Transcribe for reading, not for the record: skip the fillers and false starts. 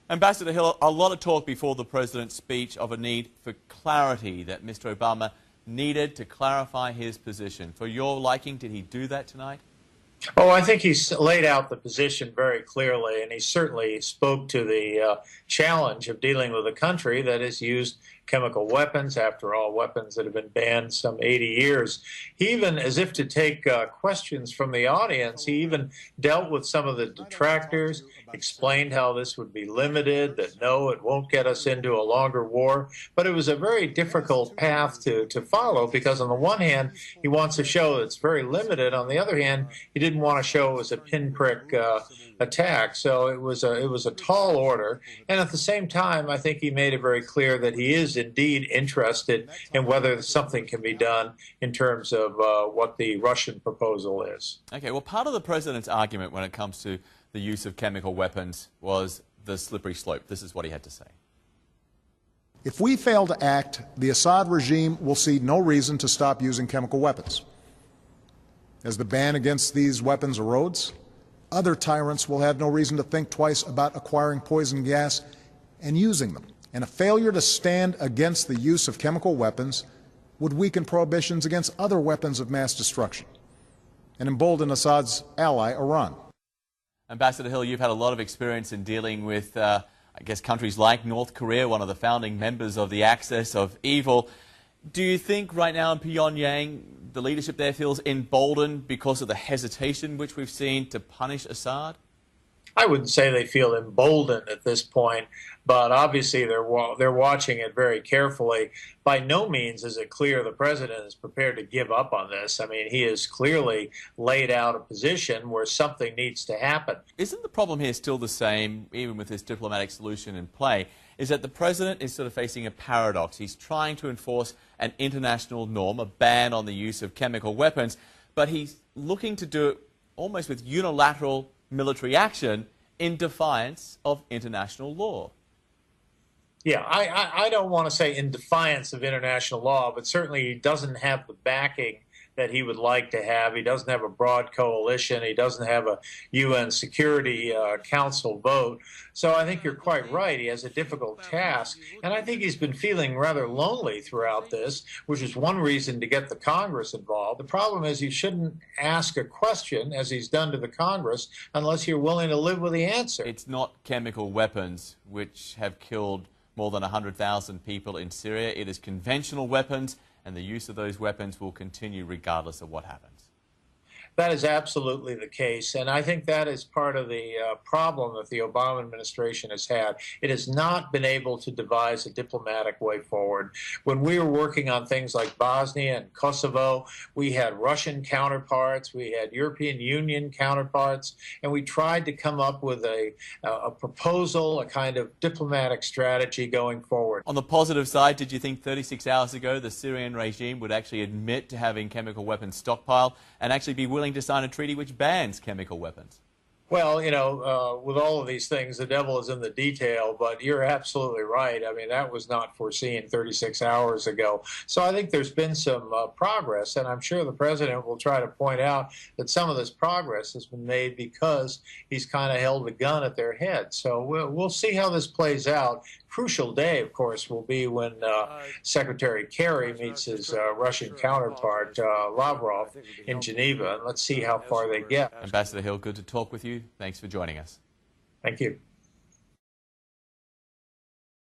Ambassador Hill, a lot of talk before the president's speech of a need for clarity, that Mr. Obama needed to clarify his position. For your liking, did he do that tonight? Oh, I think he's laid out the position very clearly, and he certainly spoke to the challenge of dealing with a country that has used chemical weapons, after all, weapons that have been banned some 80 years. He even, as if to take questions from the audience, he even dealt with some of the detractors, explained how this would be limited, that no, it won't get us into a longer war. But it was a very difficult path to follow, because on the one hand, he wants to show it's very limited. On the other hand, he didn't want to show it was a pinprick attack. So it was a tall order. And at the same time, I think he made it very clear that he is indeed interested in whether something can be done in terms of what the Russian proposal is. Okay, well, part of the president's argument when it comes to the use of chemical weapons was the slippery slope. This is what he had to say. If we fail to act, the Assad regime will see no reason to stop using chemical weapons. As the ban against these weapons erodes, other tyrants will have no reason to think twice about acquiring poison gas and using them. And a failure to stand against the use of chemical weapons would weaken prohibitions against other weapons of mass destruction and embolden Assad's ally, Iran. Ambassador Hill, you've had a lot of experience in dealing with, I guess, countries like North Korea, one of the founding members of the Axis of Evil. Do you think right now in Pyongyang, the leadership there feels emboldened because of the hesitation which we've seen to punish Assad? I wouldn't say they feel emboldened at this point, but obviously they're watching it very carefully. By no means is it clear the president is prepared to give up on this. I mean, he has clearly laid out a position where something needs to happen. Isn't the problem here still the same, even with this diplomatic solution in play, is that the president is sort of facing a paradox. He's trying to enforce an international norm, a ban on the use of chemical weapons, but he's looking to do it almost with unilateral military action in defiance of international law. Yeah, I don't want to say in defiance of international law, but certainly he doesn't have the backing that he would like to have. He doesn't have a broad coalition. He doesn't have a UN Security Council vote. So I think you're quite right. He has a difficult task. And I think he's been feeling rather lonely throughout this, which is one reason to get the Congress involved. The problem is you shouldn't ask a question, as he's done to the Congress, unless you're willing to live with the answer. It's not chemical weapons which have killed more than 100,000 people in Syria. It is conventional weapons, and the use of those weapons will continue regardless of what happens. That is absolutely the case, and I think that is part of the problem that the Obama administration has had. It has not been able to devise a diplomatic way forward. When we were working on things like Bosnia and Kosovo, we had Russian counterparts, we had European Union counterparts, and we tried to come up with a proposal, a kind of diplomatic strategy going forward. On the positive side, did you think 36 hours ago the Syrian regime would actually admit to having chemical weapons stockpiled and actually be willing to sign a treaty which bans chemical weapons? Well, you know, with all of these things, the devil is in the detail, but you're absolutely right. I mean, that was not foreseen 36 hours ago. So I think there's been some progress, and I'm sure the president will try to point out that some of this progress has been made because he's kind of held the gun at their head. So we'll see how this plays out. Crucial day, of course, will be when Secretary Kerry meets his Russian counterpart, Lavrov, in Geneva. And let's see how far they get. Ambassador Hill, good to talk with you. Thanks for joining us. Thank you.